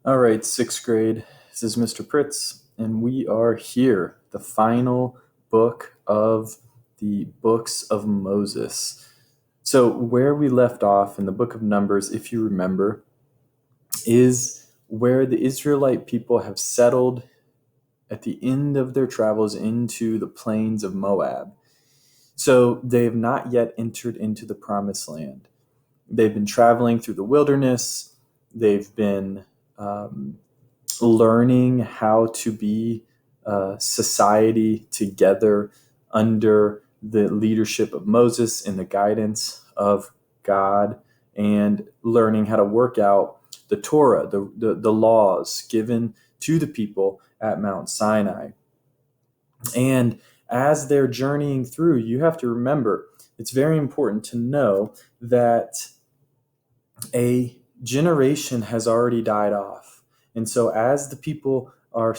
All right, sixth grade. This is Mr. Pritz, and we are here, the final book of the books of Moses. So, where we left off in the book of Numbers, if you remember, is where the Israelite people have settled at the end of their travels into the plains of Moab. So, they have not yet entered into the promised land. They've been traveling through the wilderness. They've been learning how to be a society together under the leadership of Moses and the guidance of God, and learning how to work out the Torah, the laws given to the people at Mount Sinai. And as they're journeying through, you have to remember, it's very important to know that a generation has already died off. And so as the people are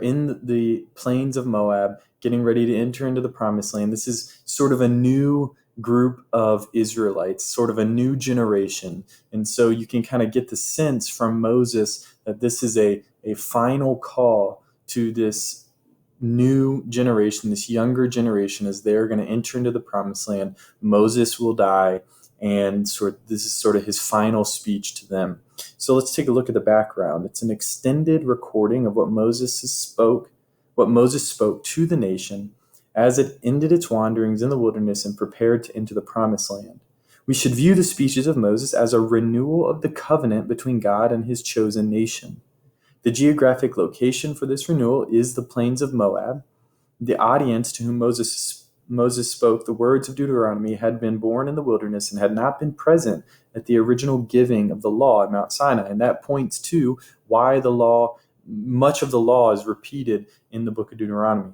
in the plains of Moab, getting ready to enter into the promised land, this is sort of a new group of Israelites, sort of a new generation. And so you can kind of get the sense from Moses that this is a final call to this new generation, this younger generation, as they're going to enter into the promised land. Moses will die, and this is sort of his final speech to them. So let's take a look at the background. It's an extended recording of what Moses spoke to the nation as it ended its wanderings in the wilderness and prepared to enter the promised land. We should view the speeches of Moses as a renewal of the covenant between God and his chosen nation. The geographic location for this renewal is the plains of Moab. The audience to whom Moses spoke the words of Deuteronomy had been born in the wilderness and had not been present at the original giving of the law at Mount Sinai. And that points to why much of the law is repeated in the book of Deuteronomy.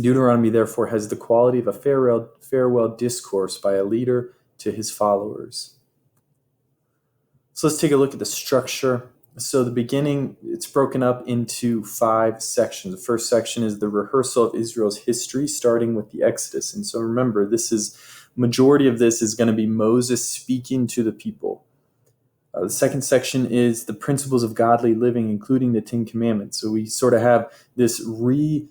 Deuteronomy, therefore, has the quality of a farewell discourse by a leader to his followers. So let's take a look at the structure. So the beginning, it's broken up into 5 sections. The first section is the rehearsal of Israel's history, starting with the Exodus. And so remember, majority of this is going to be Moses speaking to the people. The second section is the principles of godly living, including the 10 Commandments. So we sort of have this resharing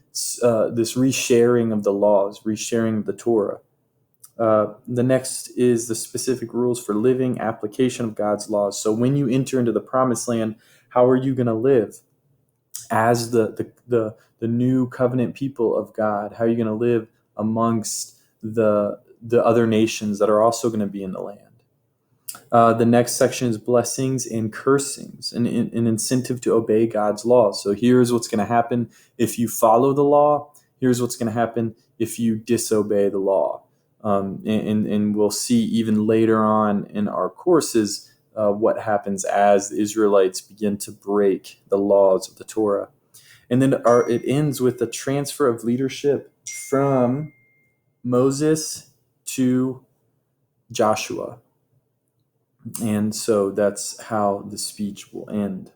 of the laws, resharing of the Torah. The next is the specific rules for living, application of God's laws. So when you enter into the promised land, how are you going to live as the new covenant people of God? How are you going to live amongst the other nations that are also going to be in the land? The next section is blessings and cursings, an incentive to obey God's laws. So here's what's going to happen if you follow the law. Here's what's going to happen if you disobey the law. And we'll see even later on in our courses what happens as the Israelites begin to break the laws of the Torah. And then it ends with the transfer of leadership from Moses to Joshua. And so that's how the speech will end.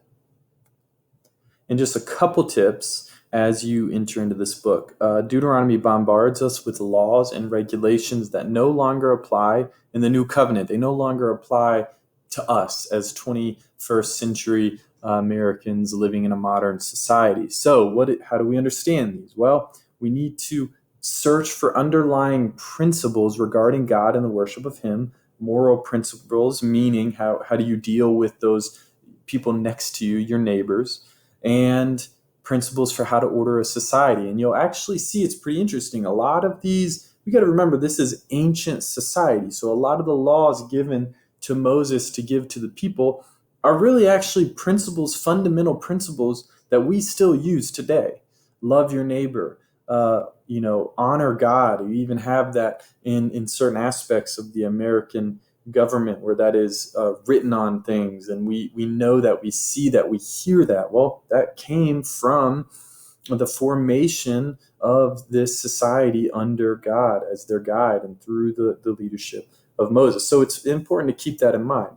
And just a couple tips as you enter into this book. Deuteronomy bombards us with laws and regulations that no longer apply in the new covenant. They no longer apply to us as 21st century Americans living in a modern society. So how do we understand these? Well, we need to search for underlying principles regarding God and the worship of him. Moral principles, meaning how do you deal with those people next to you, your neighbors, and principles for how to order a society. And you'll actually see it's pretty interesting. A lot of these, we got to remember, this is ancient society. So a lot of the laws given to Moses to give to the people are really actually principles, fundamental principles that we still use today. Love your neighbor, honor God. We even have that in certain aspects of the American government where that is written on things, and we know that, we see that, we hear that. Well, that came from the formation of this society under God as their guide and through the leadership of Moses. So it's important to keep that in mind.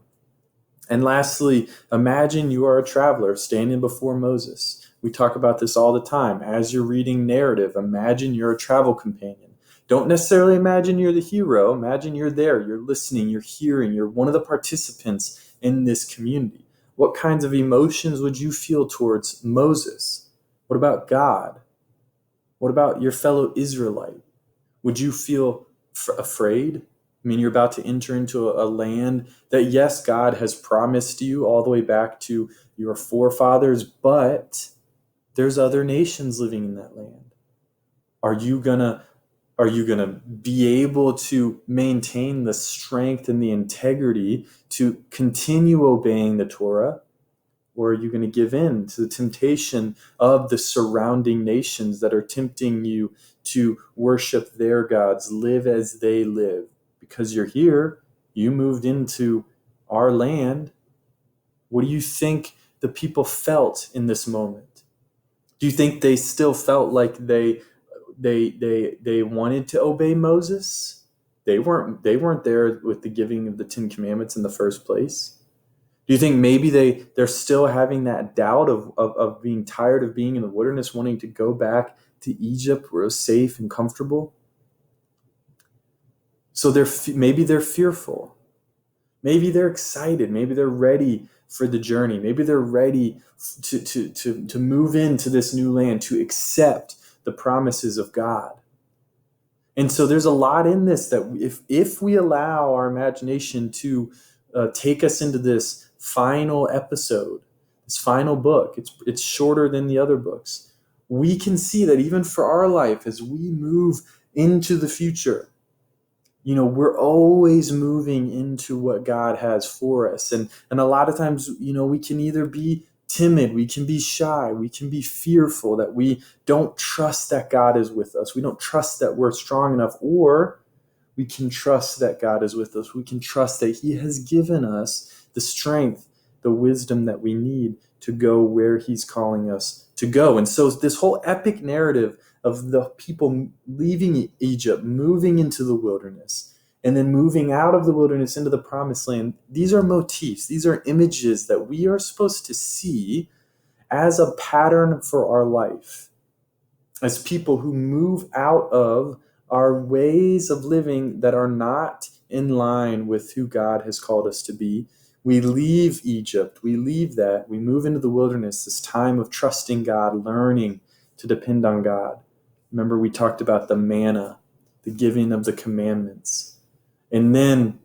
And lastly, imagine you are a traveler standing before Moses. We talk about this all the time. As you're reading narrative, imagine you're a travel companion. Don't necessarily imagine you're the hero. Imagine you're there, you're listening, you're hearing, you're one of the participants in this community. What kinds of emotions would you feel towards Moses? What about God? What about your fellow Israelite? Would you feel afraid? I mean, you're about to enter into a land that, yes, God has promised you all the way back to your forefathers, but there's other nations living in that land. Are you gonna be able to maintain the strength and the integrity to continue obeying the Torah? Or are you going to give in to the temptation of the surrounding nations that are tempting you to worship their gods, live as they live? Because you're here, you moved into our land. What do you think the people felt in this moment? Do you think they still felt like they wanted to obey Moses? They weren't there with the giving of the Ten Commandments in the first place. Do you think maybe they're still having that doubt of being tired of being in the wilderness, wanting to go back to Egypt where it was safe and comfortable? So maybe they're fearful. Maybe they're excited. Maybe they're ready for the journey. Maybe they're ready to move into this new land, to accept the promises of God. And so there's a lot in this that if we allow our imagination to take us into this final episode, this final book, it's shorter than the other books, we can see that even for our life, as we move into the future, we're always moving into what God has for us. And a lot of times, we can either be timid, we can be shy, we can be fearful that we don't trust that God is with us. We don't trust that we're strong enough, or we can trust that God is with us. We can trust that He has given us the strength, the wisdom that we need to go where He's calling us to go. And so this whole epic narrative of the people leaving Egypt, moving into the wilderness, and then moving out of the wilderness into the promised land, these are motifs, these are images that we are supposed to see as a pattern for our life, as people who move out of our ways of living that are not in line with who God has called us to be. We leave Egypt, we leave that, we move into the wilderness, this time of trusting God, learning to depend on God. Remember, we talked about the manna, the giving of the commandments. And then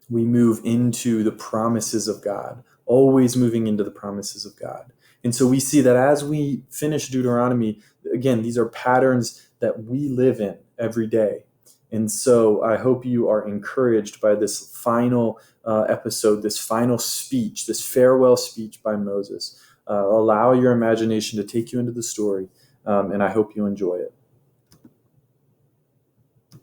we move into the promises of God, always moving into the promises of God. And so we see that as we finish Deuteronomy, again, these are patterns that we live in every day. And so I hope you are encouraged by this final episode, this final speech, this farewell speech by Moses. Allow your imagination to take you into the story, and I hope you enjoy it.